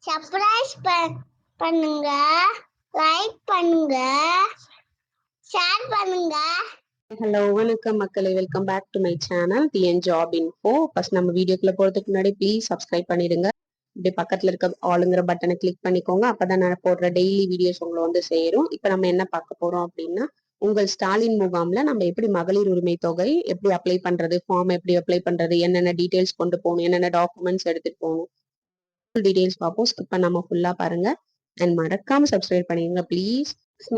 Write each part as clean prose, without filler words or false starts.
Surprise பண்ணுங்க, like பண்ணுங்க, share பண்ணுங்க. ஹலோ வணக்கம் மக்களே, welcome back to my channel TN job info. First நம்ம வீடியோக்குள்ள போறதுக்கு முன்னாடி ப்ளீஸ் சப்ஸ்கிரைப் பண்ணிடுங்க. இப்படி பக்கத்துல இருக்க ஆளுங்கிற பட்டனை கிளிக் பண்ணிக்கோங்க. அப்பதான் நான் போடுற டெய்லி வீடியோஸ் உங்களை வந்து சேரும். இப்ப நம்ம என்ன பார்க்க போறோம் அப்படின்னா, உங்கள் ஸ்டாலின் முகாம்ல நம்ம எப்படி மகளிர் உரிமை தொகை எப்படி அப்ளை பண்றது, ஃபார்ம் எப்படி அப்ளை பண்றது, என்னென்ன டீடைல்ஸ் கொண்டு போகணும், என்னென்ன டாக்குமெண்ட்ஸ் எடுத்துட்டு போகணும், டீடைல்ஸ் பார்ப்போம். ஸ்கிப் பண்ணாம ஃபுல்லா பாருங்க அண்ட் மறக்காம சப்ஸ்கிரைப் பண்ணிடுங்க ப்ளீஸ்.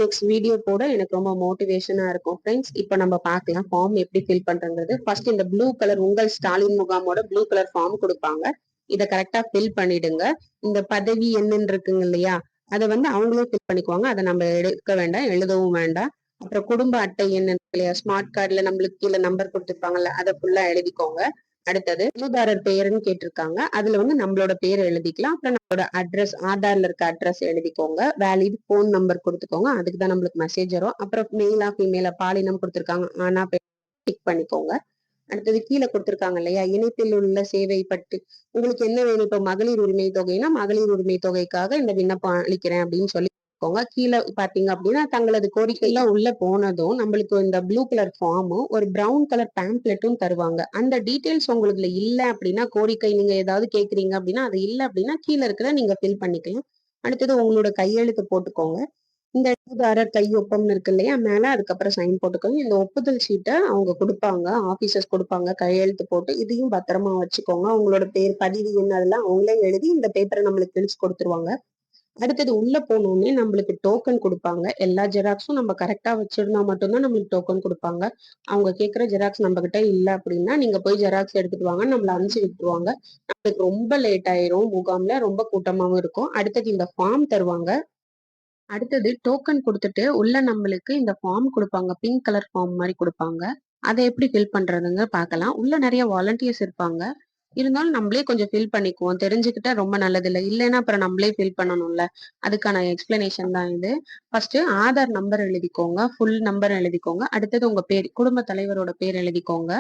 நெக்ஸ்ட் வீடியோ கூட எனக்கு ரொம்ப மோட்டிவேஷனா இருக்கும் ஃப்ரெண்ட்ஸ். இப்போ நம்ம பார்க்கலாம் ஃபார்ம் எப்படி ஃபில் பண்றது. ஃபர்ஸ்ட் இந்த ப்ளூ கலர் உங்கள் ஸ்டாலின் முகாமோட ப்ளூ கலர் ஃபார்ம் கொடுப்பாங்க. இதை கரெக்டா ஃபில் பண்ணிடுங்க. இந்த பதவி என்னன்னு இருக்குங்க இல்லையா, அதை வந்து அவங்களே ஃபில் பண்ணிக்குவாங்க. அதை நம்ம எடுக்க வேண்டாம், எழுதவும் வேண்டாம். அப்புறம் குடும்ப அட்டை என்ன இல்லையா, ஸ்மார்ட் கார்டுல நம்மளுக்கு கீழே நம்பர் கொடுத்துருப்பாங்கல்ல, அதை ஃபுல்லா எழுதிக்கோங்க. அடுத்தது மனுதாரர் பெயர்னு கேட்டிருக்காங்க, அதுல வந்து நம்மளோட பேர் எழுதிக்கலாம். அப்புறம் நம்மளோட அட்ரஸ், ஆதார்ல இருக்க அட்ரஸ் எழுதிக்கோங்க. வேலிட் போன் நம்பர் கொடுத்துக்கோங்க, அதுக்குதான் நம்மளுக்கு மெசேஜ் வரும். அப்புறம் மெயிலா ஃபீமேலா பாலினம் கொடுத்துருக்காங்க, ஆனா டிக் பண்ணிக்கோங்க. அடுத்தது கீழே கொடுத்துருக்காங்க இல்லையா, இணைப்பில் உள்ள சேவை பட்டு உங்களுக்கு என்ன வேணும். இப்ப மகளிர் உரிமை தொகைனா மகளிர் உரிமை தொகைக்காக இந்த விண்ணப்பம் அளிக்கிறேன் அப்படின்னு சொல்லி கீழே பாத்தீங்க அப்படின்னா தங்களது கோரிக்கை எல்லாம் உள்ள போனதும் நம்மளுக்கு இந்த ப்ளூ கலர் ஃபார்மும் ஒரு பிரவுன் கலர் பேம்ப்ளெட்டும் தருவாங்க. அந்த டீடைல்ஸ் உங்களுக்கு இல்ல அப்படின்னா, கோரிக்கை நீங்க ஏதாவது கேக்குறீங்க அப்படின்னா அது இல்ல அப்படின்னா கீழே இருக்கிற நீங்க ஃபில் பண்ணிக்கலாம். அடுத்தது உங்களோட கையெழுத்து போட்டுக்கோங்க. இந்த எழுதுதாரர் கையொப்பம்னு இருக்கு இல்லையா மேல, அதுக்கப்புறம் சைன் போட்டுக்கோங்க. இந்த ஒப்புதல் ஷீட்டை அவங்க கொடுப்பாங்க, ஆபீசர்ஸ் கொடுப்பாங்க, கையெழுத்து போட்டு இதையும் பத்திரமா வச்சுக்கோங்க. உங்களோட பேர், பதிவு என்ன, அதெல்லாம் அவங்களே எழுதி இந்த பேப்பரை நம்மளுக்கு கிழிச்சு கொடுத்துருவாங்க. அடுத்தது உள்ள போனோடனே நம்மளுக்கு டோக்கன் கொடுப்பாங்க. எல்லா ஜெராக்ஸும் நம்ம கரெக்டா வச்சிருந்தா மட்டும்தான் நம்மளுக்கு டோக்கன் கொடுப்பாங்க. அவங்க கேட்கிற ஜெராக்ஸ் நம்ம கிட்ட இல்ல அப்படின்னா நீங்க போய் ஜெராக்ஸ் எடுத்துட்டு வாங்க, நம்மள அனுப்பிச்சு விட்டுருவாங்க. நம்மளுக்கு ரொம்ப லேட் ஆயிரும், முகாம்ல ரொம்ப கூட்டமாவும் இருக்கும். அடுத்தது இந்த ஃபார்ம் தருவாங்க. அடுத்தது டோக்கன் கொடுத்துட்டு உள்ள நம்மளுக்கு இந்த ஃபார்ம் கொடுப்பாங்க, பிங்க் கலர் ஃபார்ம் மாதிரி கொடுப்பாங்க. அதை எப்படி ஃபில் பண்றதுங்க பார்க்கலாம். உள்ள நிறைய வாலண்டியர்ஸ் இருப்பாங்க, இருந்தாலும் நம்மளே கொஞ்சம் ஃபில் பண்ணிக்குவோம். தெரிஞ்சுக்கிட்டா ரொம்ப நல்லது இல்லை, இல்லைன்னா அப்புறம் நம்மளே ஃபில் பண்ணணும்ல, அதுக்கான எக்ஸ்பிளனேஷன் தான் இது. ஃபர்ஸ்ட் ஆதார் நம்பர் எழுதிக்கோங்க, ஃபுல் நம்பர் எழுதிக்கோங்க. அடுத்தது உங்க பேர், குடும்ப தலைவரோட பேர் எழுதிக்கோங்க,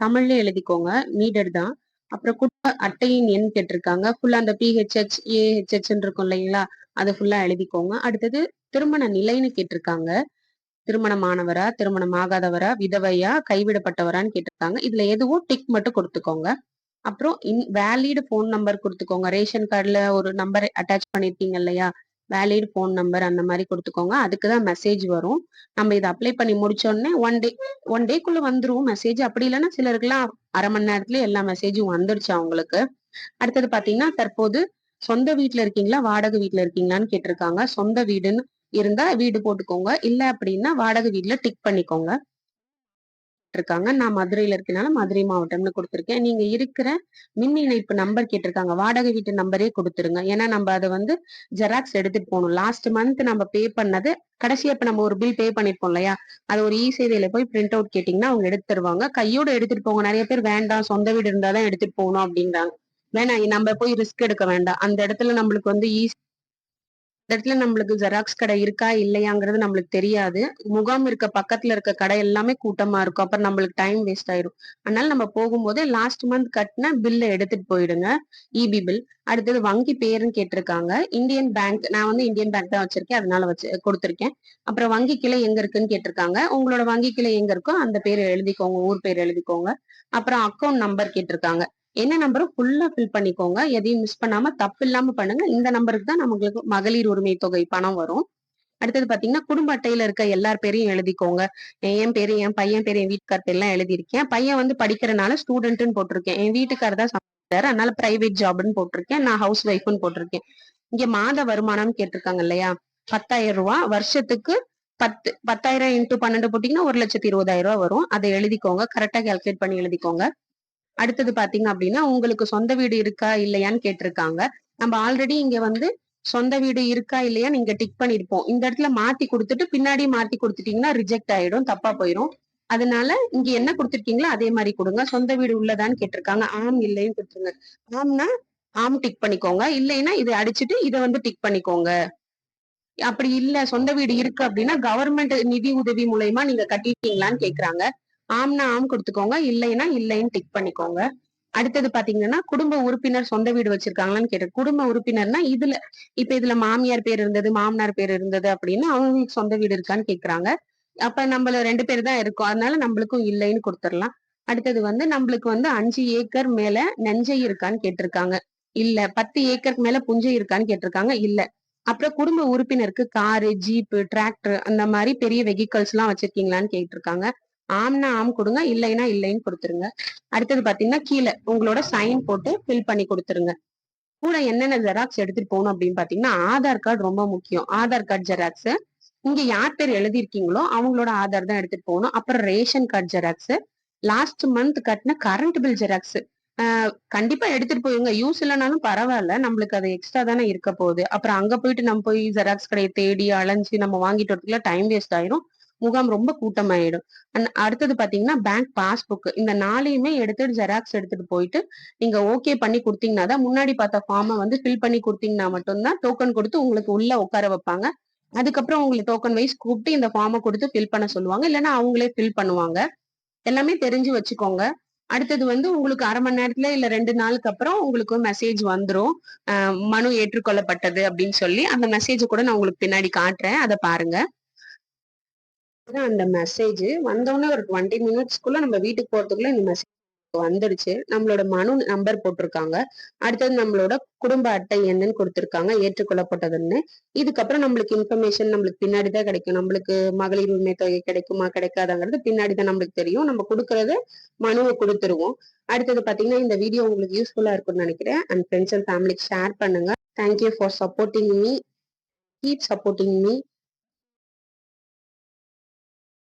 தமிழ்ல எழுதிக்கோங்க, நீடட் தான். அப்புறம் குடும்ப அட்டையின் எண் கேட்டிருக்காங்க, ஃபுல்லா அந்த பிஹெச்ஹெச் ஏஹெச்ஹெச்ன்னு இருக்கும் இல்லைங்களா, அதை ஃபுல்லா எழுதிக்கோங்க. அடுத்தது திருமண நிலைன்னு கேட்டிருக்காங்க, திருமணமானவரா, திருமணம் ஆகாதவரா, விதவையா, கைவிடப்பட்டவரான்னு கேட்டிருக்காங்க. இதுல எதுவும் டிக் மட்டும் கொடுத்துக்கோங்க. அப்புறம் வேலிட் போன் நம்பர் கொடுத்துக்கோங்க. ரேஷன் கார்டுல ஒரு நம்பர் அட்டாச் பண்ணிருக்கீங்க இல்லையா, வேலிட் போன் நம்பர் அந்த மாதிரி கொடுத்துக்கோங்க. அதுக்குதான் மெசேஜ் வரும். நம்ம இதை அப்ளை பண்ணி முடிச்சோடனே ஒன் டேக்குள்ள வந்துரும் மெசேஜ். அப்படி இல்லைன்னா சிலருக்குலாம் அரை மணி நேரத்துல எல்லா மெசேஜும் வந்துருச்சு அவங்களுக்கு. அடுத்தது பாத்தீங்கன்னா, தற்போது சொந்த வீட்டுல இருக்கீங்களா, வாடகை வீட்டுல இருக்கீங்களான்னு கேட்டிருக்காங்க. சொந்த வீடுன்னு இருந்தா வீடு போட்டுக்கோங்க, இல்ல அப்படின்னா வாடகை வீட்டுல டிக் பண்ணிக்கோங்க. இருக்காங்க, நான் மதுரையில இருக்கனால மதுரை மாவட்டம்னு கொடுத்துருக்கேன். நீங்க இருக்கிற மின் இணைப்பு நம்பர் கேட்டிருக்காங்க, வாடகை வீட்டு நம்பரே கொடுத்துருங்க. ஏன்னா நம்ம அதை வந்து ஜெராக்ஸ் எடுத்துட்டு போகணும். லாஸ்ட் மந்த் நம்ம பே பண்ணது கடைசியா இப்ப நம்ம ஒரு பில் பே பண்ணிருப்போம் இல்லையா, அது ஒரு சேவையில போய் பிரிண்ட் அவுட் கேட்டீங்கன்னா அவங்க எடுத்து தருவாங்க. கையோட எடுத்துட்டு போங்க. நிறைய பேர் வேண்டாம், சொந்த வீடு இருந்தாதான் எடுத்துட்டு போகணும் அப்படின்றாங்க. வேணாம், நம்ம போய் ரிஸ்க் எடுக்க வேண்டாம். அந்த இடத்துல நம்மளுக்கு வந்து இடத்துல நம்மளுக்கு ஜெராக்ஸ் கடை இருக்கா இல்லையாங்கிறது நம்மளுக்கு தெரியாது. முகாம் இருக்க பக்கத்துல இருக்க கடை எல்லாமே கூட்டமா இருக்கும், அப்புறம் நம்மளுக்கு டைம் வேஸ்ட் ஆயிடும். அதனால நம்ம போகும்போதே லாஸ்ட் மந்த் கட்டின பில்ல எடுத்துட்டு போயிடுங்க, இபி பில். அடுத்தது வங்கி பேருன்னு கேட்டிருக்காங்க, இந்தியன் பேங்க். நான் வந்து இந்தியன் பேங்க் தான் வச்சிருக்கேன், அதனால வச்சு கொடுத்துருக்கேன். அப்புறம் வங்கி கிளை எங்க இருக்குன்னு கேட்டிருக்காங்க, உங்களோட வங்கி கிளை எங்க இருக்கோ அந்த பேர் எழுதிக்கோங்க, ஊர் பேர் எழுதிக்கோங்க. அப்புறம் அக்கௌண்ட் நம்பர் கேட்டிருக்காங்க, என்ன நம்பரும் ஃபுல்லா ஃபில் பண்ணிக்கோங்க, எதையும் மிஸ் பண்ணாம தப்பு இல்லாம பண்ணுங்க. இந்த நம்பருக்கு தான் நம்மளுக்கு மகளிர் உரிமை தொகை பணம் வரும். அடுத்தது பாத்தீங்கன்னா, குடும்ப அட்டையில இருக்க எல்லார் பேரையும் எழுதிக்கோங்க. என் பேரு, என் பையன் பேரு, என் வீட்டுக்கார் பேர் எல்லாம் எழுதியிருக்கேன். பையன் வந்து படிக்கிறனால ஸ்டூடெண்ட்னு போட்டிருக்கேன். என் வீட்டுக்காரர் தான் சமைச்சாரு, அதனால பிரைவேட் ஜாப்னு போட்டிருக்கேன். நான் ஹவுஸ் ஒய்ஃப்னு போட்டிருக்கேன். இங்க மாத வருமானம் கேட்டிருக்காங்க இல்லையா, 10,000 ரூபாய். வருஷத்துக்கு 10,000 இன்டூ 12 போட்டீங்கன்னா 1,20,000 வரும். அதை எழுதிக்கோங்க, கரெக்டா கால்குலேட் பண்ணி எழுதிக்கோங்க. அடுத்தது பாத்தீங்க அப்படின்னா, உங்களுக்கு சொந்த வீடு இருக்கா இல்லையான்னு கேட்டிருக்காங்க. நம்ம ஆல்ரெடி இங்க வந்து சொந்த வீடு இருக்கா இல்லையா நீங்க டிக் பண்ணிருப்போம். இந்த இடத்துல மாத்தி கொடுத்துட்டு பின்னாடி மாத்தி கொடுத்துட்டீங்கன்னா ரிஜெக்ட் ஆயிடும், தப்பா போயிடும். அதனால இங்க என்ன கொடுத்துருக்கீங்களோ அதே மாதிரி கொடுங்க. சொந்த வீடு உள்ளதான்னு கேட்டிருக்காங்க, ஆம் இல்லைன்னு கொடுத்துருங்க. ஆம்னா ஆம் டிக் பண்ணிக்கோங்க, இல்லைன்னா இதை அடிச்சுட்டு இதை வந்து டிக் பண்ணிக்கோங்க. அப்படி இல்ல சொந்த வீடு இருக்கு அப்படின்னா கவர்மெண்ட் நிதி உதவி மூலயமா நீங்க கட்டிட்டீங்களான்னு கேக்குறாங்க. ஆம்னா ஆம் கொடுத்துக்கோங்க, இல்லைன்னா இல்லைன்னு டிக் பண்ணிக்கோங்க. அடுத்தது பாத்தீங்கன்னா குடும்ப உறுப்பினர் சொந்த வீடு வச்சிருக்காங்களான்னு கேட்டேன். குடும்ப உறுப்பினர்னா இதுல மாமியார் பேர் இருந்தது, மாமனார் பேர் இருந்தது அப்படின்னா அவங்களுக்கு சொந்த வீடு இருக்கான்னு கேக்குறாங்க. அப்ப நம்மள 2 பேர் தான் இருக்கோம். அதனால நம்மளுக்கும் இல்லைன்னு கொடுத்துடலாம். அடுத்தது நம்மளுக்கு 5 ஏக்கர் மேல நெஞ்சை இருக்கான்னு கேட்டிருக்காங்க. இல்ல. 10 ஏக்கருக்கு மேல புஞ்சை இருக்கான்னு கேட்டிருக்காங்க. இல்ல. அப்புறம் குடும்ப உறுப்பினருக்கு காரு, ஜீப்பு, டிராக்டர் அந்த மாதிரி பெரிய வெஹிக்கல்ஸ் எல்லாம் வச்சிருக்கீங்களான்னு கேட்டிருக்காங்க. ஆம்னா ஆம் கொடுங்க, இல்லைன்னா இல்லைன்னு கொடுத்துருங்க. அடுத்தது பாத்தீங்கன்னா கீழே உங்களோட சைன் போட்டு ஃபில் பண்ணி கொடுத்துருங்க. கூட என்னென்ன ஜெராக்ஸ் எடுத்துட்டு போகணும் அப்படின்னு பாத்தீங்கன்னா ஆதார் கார்டு ரொம்ப முக்கியம். ஆதார் கார்டு ஜெராக்ஸ், இங்க யார் பேர் எழுதிருக்கீங்களோ அவங்களோட ஆதார் தான் எடுத்துட்டு போகணும். அப்புறம் ration card xerox, last month கட்டின கரண்ட் பில் ஜெராக்ஸ் கண்டிப்பா எடுத்துட்டு போயிருங்க. யூஸ் இல்லைனாலும் பரவாயில்ல, நம்மளுக்கு அது எக்ஸ்ட்ரா தானே இருக்க போகுது. அப்புறம் அங்க போயிட்டு நம்ம போய் ஜெராக்ஸ் கடையை தேடி அலைஞ்சு நம்ம வாங்கிட்டு வரதுக்குள்ள டைம் வேஸ்ட் ஆயிரும், முகாம் ரொம்ப கூட்டமாயிடும். அடுத்தது பாத்தீங்கன்னா பேங்க் பாஸ்புக், இந்த 4யுமே எடுத்துட்டு ஜெராக்ஸ் எடுத்துட்டு போயிட்டு நீங்க ஓகே பண்ணி கொடுத்தீங்கன்னா தான், முன்னாடி பார்த்த ஃபார்மை ஃபில் பண்ணி கொடுத்தீங்கன்னா மட்டும்தான் டோக்கன் கொடுத்து உங்களுக்கு உள்ள உட்கார வைப்பாங்க. அதுக்கப்புறம் உங்களுக்கு டோக்கன் வைஸ் கூப்பிட்டு இந்த ஃபார்மை கொடுத்து ஃபில் பண்ண சொல்லுவாங்க, இல்லைன்னா அவங்களே ஃபில் பண்ணுவாங்க. எல்லாமே தெரிஞ்சு வச்சுக்கோங்க. அடுத்தது உங்களுக்கு 1/2 மணி நேரத்துல இல்ல 2 நாளுக்கு அப்புறம் உங்களுக்கு மெசேஜ் வந்துரும், மனு ஏற்றுக்கொள்ளப்பட்டது அப்படின்னு சொல்லி. அந்த மெசேஜ் கூட நான் உங்களுக்கு பின்னாடி காட்டுறேன், அதை பாருங்க. அந்த மெசேஜ் வந்தோடனே ஒரு 20 மினிட்ஸ்க்குள்ள நம்ம வீட்டுக்கு போறதுக்குள்ள இந்த மெசேஜ் வந்துடுச்சு. நம்மளோட மனு நம்பர் போட்டிருக்காங்க. அடுத்தது நம்மளோட குடும்ப அட்டை என்னன்னு கொடுத்திருக்காங்க, ஏற்றுக்கொள்ளப்பட்டதுன்னு. இதுக்கப்புறம் நம்மளுக்கு இன்ஃபர்மேஷன் நம்மளுக்கு பின்னாடிதான் கிடைக்கும். நம்மளுக்கு மகளிர் உரிமை தொகை கிடைக்குமா கிடைக்காதாங்கிறது பின்னாடிதான் நம்மளுக்கு தெரியும். நம்ம கொடுக்கறது மனுவை கொடுத்துருவோம். அடுத்தது பாத்தீங்கன்னா இந்த வீடியோ உங்களுக்கு யூஸ்ஃபுல்லா இருக்கும்னு நினைக்கிறேன். அண்ட் ஃப்ரெண்ட்ஸ் அண்ட் ஃபேமிலிக்கு ஷேர் பண்ணுங்க. Thank you for supporting me. Keep supporting me.